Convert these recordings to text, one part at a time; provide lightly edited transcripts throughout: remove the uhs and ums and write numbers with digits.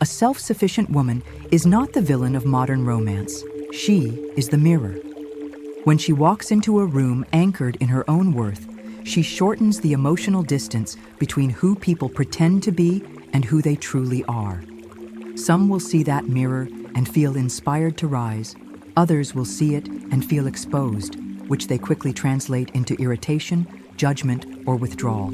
A self-sufficient woman is not the villain of modern romance. She is the mirror. When she walks into a room anchored in her own worth, she shortens the emotional distance between who people pretend to be and who they truly are. Some will see that mirror and feel inspired to rise. Others will see it and feel exposed, which they quickly translate into irritation, judgment, or withdrawal.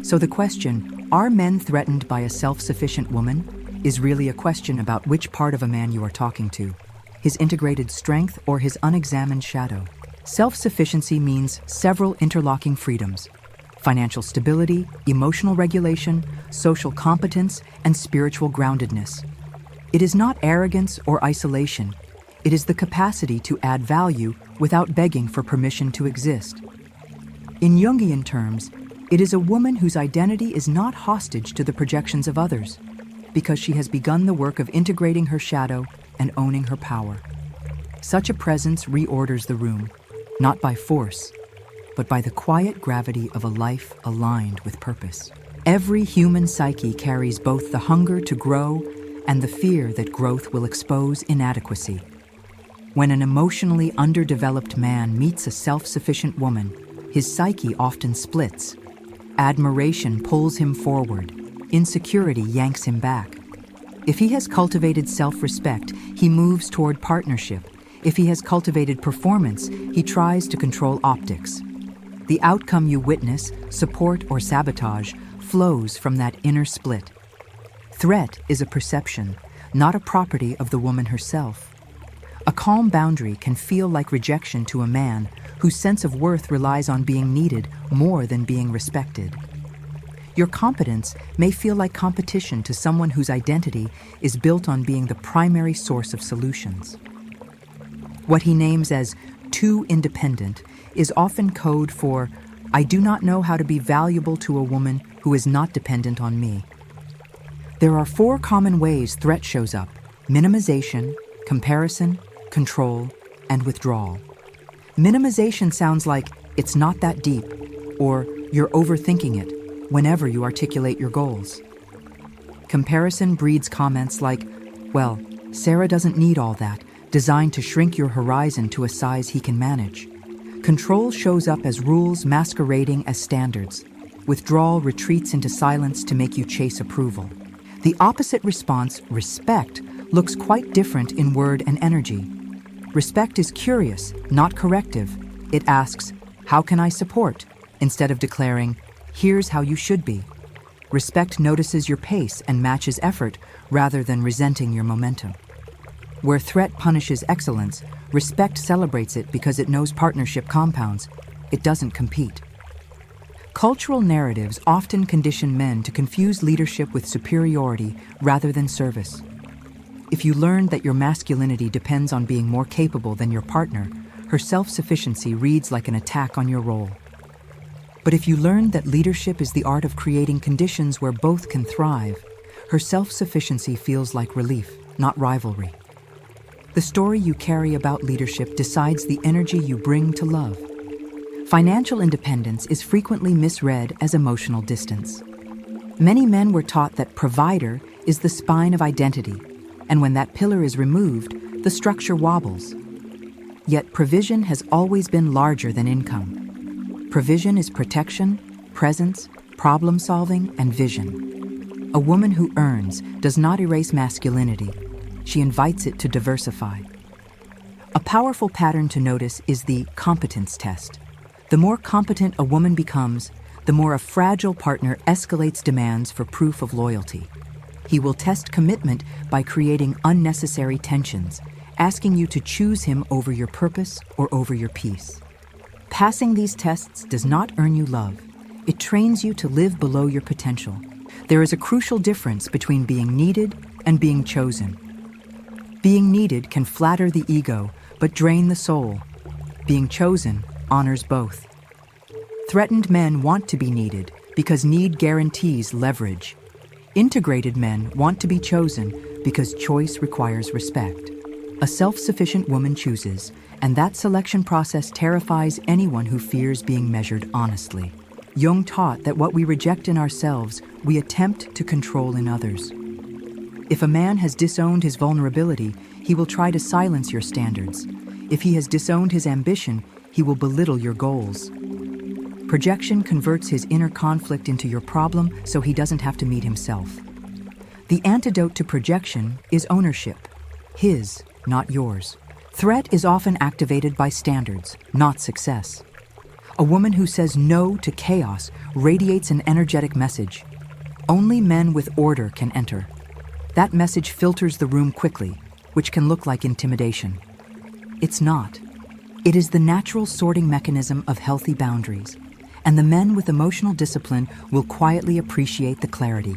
So the question, are men threatened by a self-sufficient woman, is really a question about which part of a man you are talking to, his integrated strength or his unexamined shadow. Self-sufficiency means several interlocking freedoms: financial stability, emotional regulation, social competence, and spiritual groundedness. It is not arrogance or isolation. It is the capacity to add value without begging for permission to exist. In Jungian terms, it is a woman whose identity is not hostage to the projections of others, because she has begun the work of integrating her shadow and owning her power. Such a presence reorders the room, not by force, but by the quiet gravity of a life aligned with purpose. Every human psyche carries both the hunger to grow and the fear that growth will expose inadequacy. When an emotionally underdeveloped man meets a self-sufficient woman, his psyche often splits. Admiration pulls him forward. Insecurity yanks him back. If he has cultivated self-respect, he moves toward partnership. If he has cultivated performance, he tries to control optics. The outcome you witness, support, or sabotage flows from that inner split. Threat is a perception, not a property of the woman herself. A calm boundary can feel like rejection to a man whose sense of worth relies on being needed more than being respected. Your competence may feel like competition to someone whose identity is built on being the primary source of solutions. What he names as too independent is often code for, I do not know how to be valuable to a woman who is not dependent on me. There are 4 common ways threat shows up: minimization, comparison, control, and withdrawal. Minimization sounds like, it's not that deep, or you're overthinking it, whenever you articulate your goals. Comparison breeds comments like, well, Sarah doesn't need all that, designed to shrink your horizon to a size he can manage. Control shows up as rules masquerading as standards. Withdrawal retreats into silence to make you chase approval. The opposite response, respect, looks quite different in word and energy. Respect is curious, not corrective. It asks, how can I support? Instead of declaring, here's how you should be. Respect notices your pace and matches effort rather than resenting your momentum. Where threat punishes excellence, respect celebrates it because it knows partnership compounds. It doesn't compete. Cultural narratives often condition men to confuse leadership with superiority rather than service. If you learn that your masculinity depends on being more capable than your partner, her self-sufficiency reads like an attack on your role. But if you learn that leadership is the art of creating conditions where both can thrive, her self-sufficiency feels like relief, not rivalry. The story you carry about leadership decides the energy you bring to love. Financial independence is frequently misread as emotional distance. Many men were taught that provider is the spine of identity, and when that pillar is removed, the structure wobbles. Yet provision has always been larger than income. Provision is protection, presence, problem-solving, and vision. A woman who earns does not erase masculinity. She invites it to diversify. A powerful pattern to notice is the competence test. The more competent a woman becomes, the more a fragile partner escalates demands for proof of loyalty. He will test commitment by creating unnecessary tensions, asking you to choose him over your purpose or over your peace. Passing these tests does not earn you love. It trains you to live below your potential. There is a crucial difference between being needed and being chosen. Being needed can flatter the ego, but drain the soul. Being chosen honors both. Threatened men want to be needed because need guarantees leverage. Integrated men want to be chosen because choice requires respect. A self-sufficient woman chooses, and that selection process terrifies anyone who fears being measured honestly. Jung taught that what we reject in ourselves, we attempt to control in others. If a man has disowned his vulnerability, he will try to silence your standards. If he has disowned his ambition, he will belittle your goals. Projection converts his inner conflict into your problem so he doesn't have to meet himself. The antidote to projection is ownership. His, not yours. Threat is often activated by standards, not success. A woman who says no to chaos radiates an energetic message. Only men with order can enter. That message filters the room quickly, which can look like intimidation. It's not. It is the natural sorting mechanism of healthy boundaries, and the men with emotional discipline will quietly appreciate the clarity.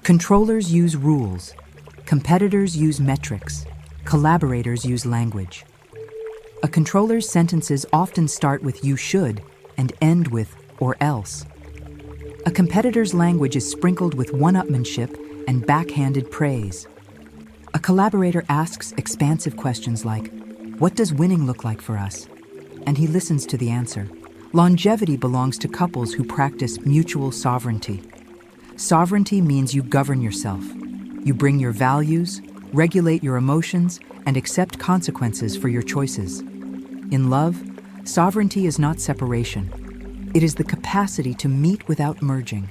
Controllers use rules. Competitors use metrics. Collaborators use language. A controller's sentences often start with "you should" and end with "or else." A competitor's language is sprinkled with one-upmanship and backhanded praise. A collaborator asks expansive questions like, "What does winning look like for us?" And he listens to the answer. Longevity belongs to couples who practice mutual sovereignty. Sovereignty means you govern yourself. You bring your values, regulate your emotions, and accept consequences for your choices. In love, sovereignty is not separation. It is the capacity to meet without merging.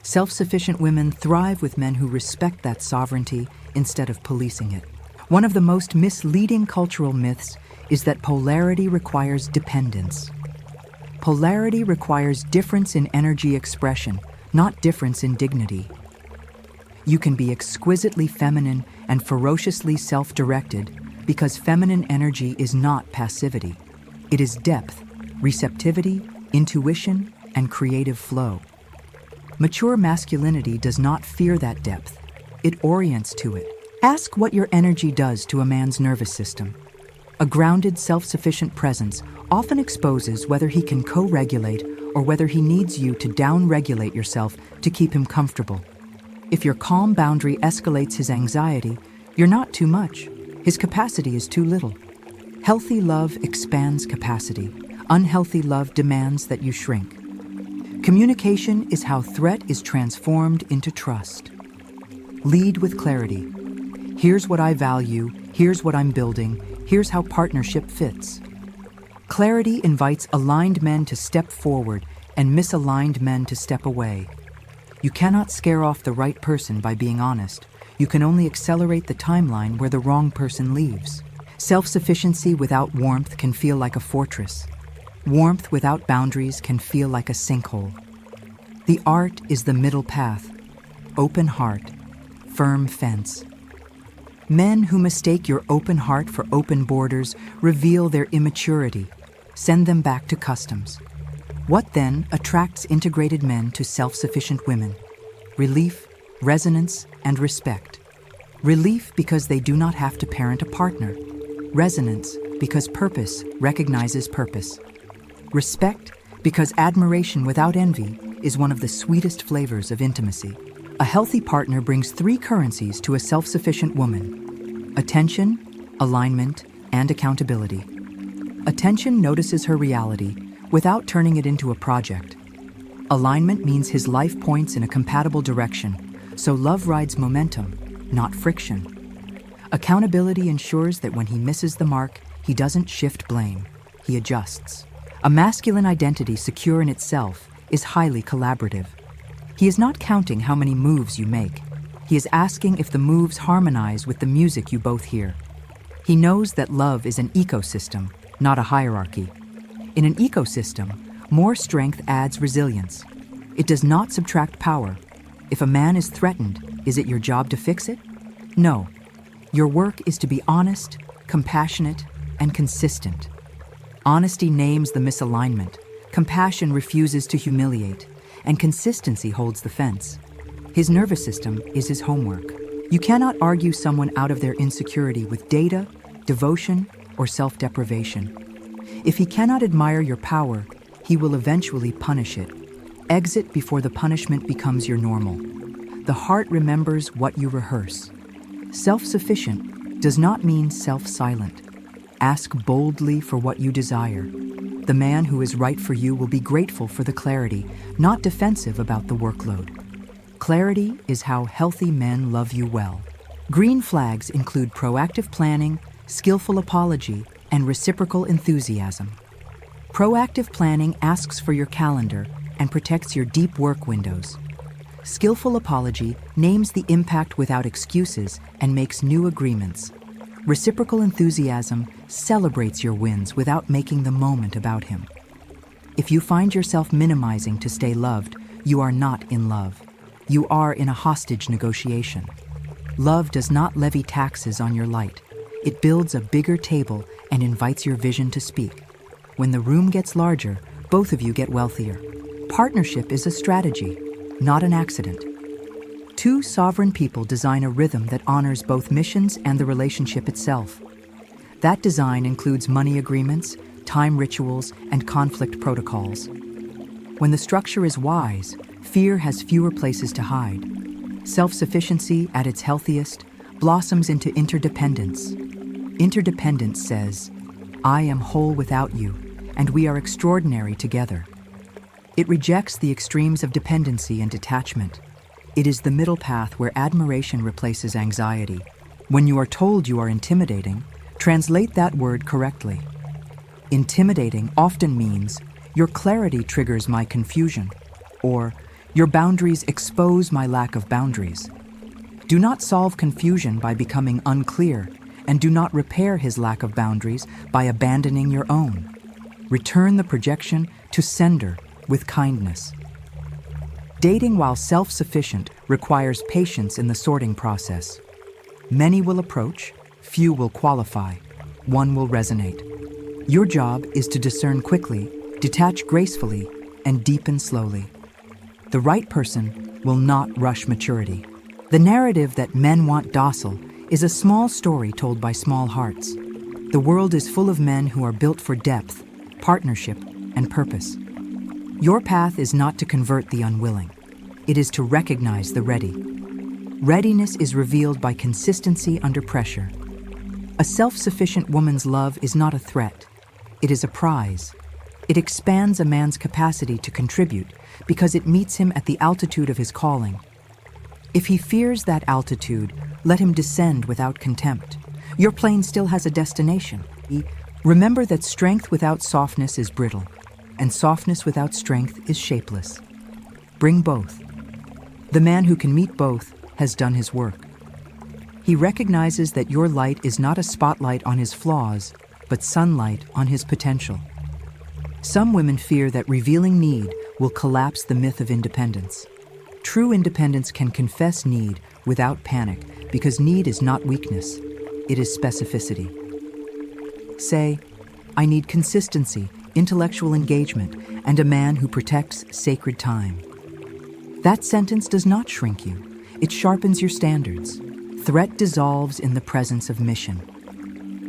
Self-sufficient women thrive with men who respect that sovereignty instead of policing it. One of the most misleading cultural myths is that polarity requires dependence. Polarity requires difference in energy expression, not difference in dignity. You can be exquisitely feminine and ferociously self-directed because feminine energy is not passivity. It is depth, receptivity, intuition, and creative flow. Mature masculinity does not fear that depth. It orients to it. Ask what your energy does to a man's nervous system. A grounded, self-sufficient presence often exposes whether he can co-regulate or whether he needs you to down-regulate yourself to keep him comfortable. If your calm boundary escalates his anxiety, you're not too much. His capacity is too little. Healthy love expands capacity. Unhealthy love demands that you shrink. Communication is how threat is transformed into trust. Lead with clarity. Here's what I value, here's what I'm building, here's how partnership fits. Clarity invites aligned men to step forward and misaligned men to step away. You cannot scare off the right person by being honest. You can only accelerate the timeline where the wrong person leaves. Self-sufficiency without warmth can feel like a fortress. Warmth without boundaries can feel like a sinkhole. The art is the middle path. Open heart, firm fence. Men who mistake your open heart for open borders reveal their immaturity. Send them back to customs. What then attracts integrated men to self-sufficient women? Relief, resonance, and respect. Relief because they do not have to parent a partner. Resonance because purpose recognizes purpose. Respect because admiration without envy is one of the sweetest flavors of intimacy. A healthy partner brings 3 currencies to a self-sufficient woman: attention, alignment, and accountability. Attention notices her reality without turning it into a project. Alignment means his life points in a compatible direction, so love rides momentum, not friction. Accountability ensures that when he misses the mark, he doesn't shift blame, he adjusts. A masculine identity secure in itself is highly collaborative. He is not counting how many moves you make. He is asking if the moves harmonize with the music you both hear. He knows that love is an ecosystem, not a hierarchy. In an ecosystem, more strength adds resilience. It does not subtract power. If a man is threatened, is it your job to fix it? No. Your work is to be honest, compassionate, and consistent. Honesty names the misalignment. Compassion refuses to humiliate, and consistency holds the fence. His nervous system is his homework. You cannot argue someone out of their insecurity with data, devotion, or self-deprivation. If he cannot admire your power, he will eventually punish it. Exit before the punishment becomes your normal. The heart remembers what you rehearse. Self-sufficient does not mean self-silent. Ask boldly for what you desire. The man who is right for you will be grateful for the clarity, not defensive about the workload. Clarity is how healthy men love you well. Green flags include proactive planning, skillful apology, and reciprocal enthusiasm. Proactive planning asks for your calendar and protects your deep work windows. Skillful apology names the impact without excuses and makes new agreements. Reciprocal enthusiasm celebrates your wins without making the moment about him. If you find yourself minimizing to stay loved, you are not in love. You are in a hostage negotiation. Love does not levy taxes on your light. It builds a bigger table and invites your vision to speak. When the room gets larger, both of you get wealthier. Partnership is a strategy, not an accident. Two sovereign people design a rhythm that honors both missions and the relationship itself. That design includes money agreements, time rituals, and conflict protocols. When the structure is wise, fear has fewer places to hide. Self-sufficiency, at its healthiest, blossoms into interdependence. Interdependence says, "I am whole without you, and we are extraordinary together." It rejects the extremes of dependency and detachment. It is the middle path where admiration replaces anxiety. When you are told you are intimidating, translate that word correctly. Intimidating often means, "Your clarity triggers my confusion," or "Your boundaries expose my lack of boundaries." Do not solve confusion by becoming unclear, and do not repair his lack of boundaries by abandoning your own. Return the projection to sender with kindness. Dating while self-sufficient requires patience in the sorting process. Many will approach, few will qualify, one will resonate. Your job is to discern quickly, detach gracefully, and deepen slowly. The right person will not rush maturity. The narrative that men want docile is a small story told by small hearts. The world is full of men who are built for depth, partnership, and purpose. Your path is not to convert the unwilling. It is to recognize the ready. Readiness is revealed by consistency under pressure. A self-sufficient woman's love is not a threat. It is a prize. It expands a man's capacity to contribute because it meets him at the altitude of his calling. If he fears that altitude, let him descend without contempt. Your plane still has a destination. Remember that strength without softness is brittle, and softness without strength is shapeless. Bring both. The man who can meet both has done his work. He recognizes that your light is not a spotlight on his flaws, but sunlight on his potential. Some women fear that revealing need will collapse the myth of independence. True independence can confess need without panic because need is not weakness, it is specificity. Say, "I need consistency, intellectual engagement, and a man who protects sacred time." That sentence does not shrink you. It sharpens your standards. Threat dissolves in the presence of mission.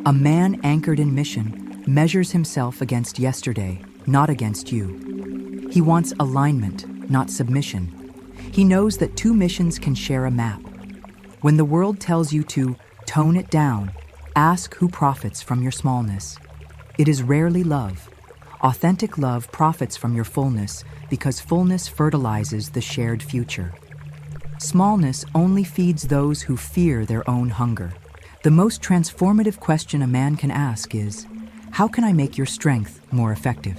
A man anchored in mission measures himself against yesterday, not against you. He wants alignment, not submission. He knows that two missions can share a map. When the world tells you to tone it down, ask who profits from your smallness. It is rarely love. Authentic love profits from your fullness because fullness fertilizes the shared future. Smallness only feeds those who fear their own hunger. The most transformative question a man can ask is, "How can I make your strength more effective?"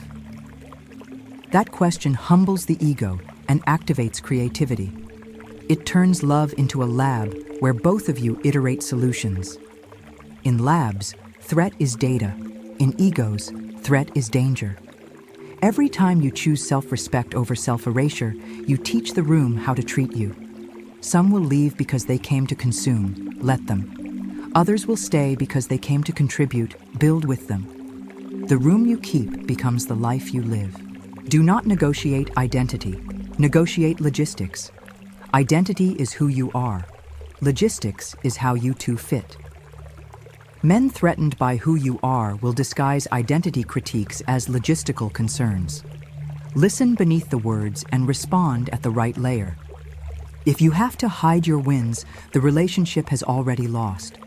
That question humbles the ego and activates creativity. It turns love into a lab where both of you iterate solutions. In labs, threat is data. In egos, threat is danger. Every time you choose self-respect over self-erasure, you teach the room how to treat you. Some will leave because they came to consume. Let them. Others will stay because they came to contribute. Build with them. The room you keep becomes the life you live. Do not negotiate identity. Negotiate logistics. Identity is who you are. Logistics is how you two fit. Men threatened by who you are will disguise identity critiques as logistical concerns. Listen beneath the words and respond at the right layer. If you have to hide your wins, the relationship has already lost.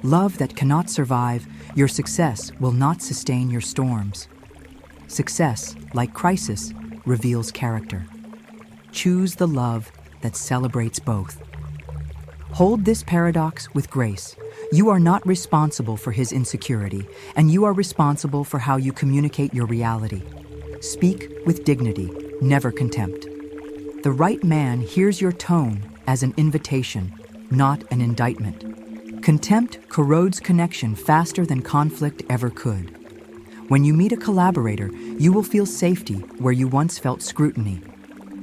Love that cannot survive your success will not sustain your storms. Success, like crisis, reveals character. Choose the love that celebrates both. Hold this paradox with grace. You are not responsible for his insecurity, and you are responsible for how you communicate your reality. Speak with dignity, never contempt. The right man hears your tone as an invitation, not an indictment. Contempt corrodes connection faster than conflict ever could. When you meet a collaborator, you will feel safety where you once felt scrutiny.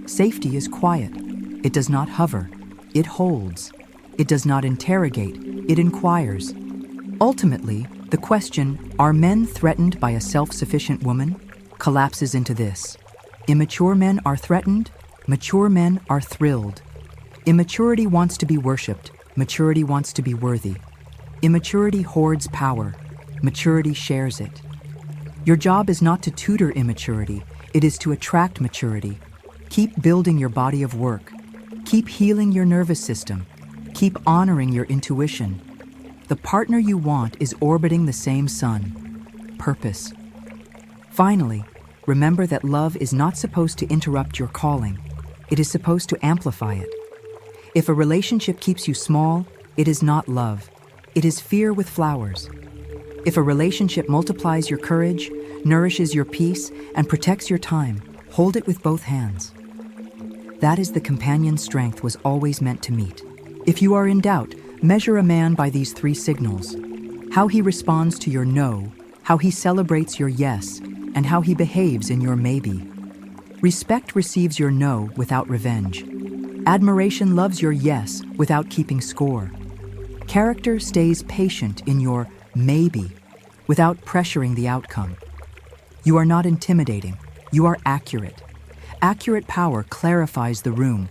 Safety is quiet. It does not hover. It holds. It does not interrogate. It inquires. Ultimately, the question, are men threatened by a self-sufficient woman, collapses into this. Immature men are threatened. Mature men are thrilled. Immaturity wants to be worshipped. Maturity wants to be worthy. Immaturity hoards power. Maturity shares it. Your job is not to tutor immaturity. It is to attract maturity. Keep building your body of work. Keep healing your nervous system. Keep honoring your intuition. The partner you want is orbiting the same sun. Purpose. Finally, remember that love is not supposed to interrupt your calling. It is supposed to amplify it. If a relationship keeps you small, it is not love. It is fear with flowers. If a relationship multiplies your courage, nourishes your peace, and protects your time, hold it with both hands. That is the companion strength was always meant to meet. If you are in doubt, measure a man by these 3 signals: how he responds to your no, how he celebrates your yes, and how he behaves in your maybe. Respect receives your no without revenge. Admiration loves your yes without keeping score. Character stays patient in your maybe without pressuring the outcome. You are not intimidating. You are accurate. Accurate power clarifies the room.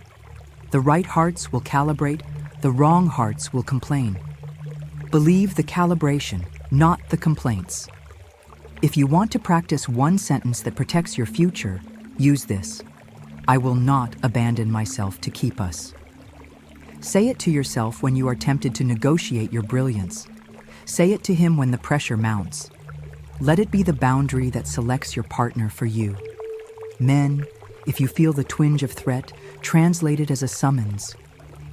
The right hearts will calibrate. The wrong hearts will complain. Believe the calibration, not the complaints. If you want to practice one sentence that protects your future, use this: I will not abandon myself to keep us. Say it to yourself when you are tempted to negotiate your brilliance. Say it to him when the pressure mounts. Let it be the boundary that selects your partner for you. Men, if you feel the twinge of threat, translate it as a summons.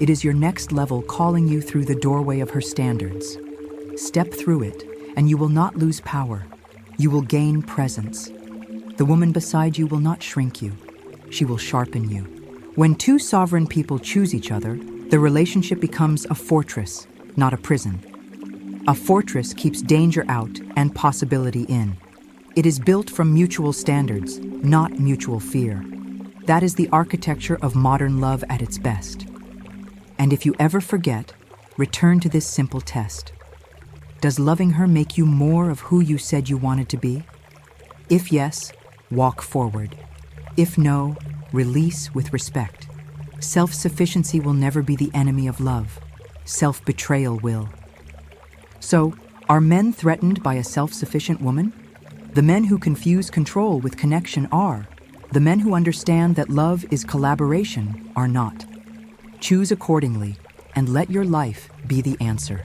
It is your next level calling you through the doorway of her standards. Step through it, and you will not lose power. You will gain presence. The woman beside you will not shrink you. She will sharpen you. When 2 sovereign people choose each other, the relationship becomes a fortress, not a prison. A fortress keeps danger out and possibility in. It is built from mutual standards, not mutual fear. That is the architecture of modern love at its best. And if you ever forget, return to this simple test. Does loving her make you more of who you said you wanted to be? If yes, walk forward. If no, release with respect. Self-sufficiency will never be the enemy of love. Self-betrayal will. So, are men threatened by a self-sufficient woman? The men who confuse control with connection are. The men who understand that love is collaboration are not. Choose accordingly, and let your life be the answer.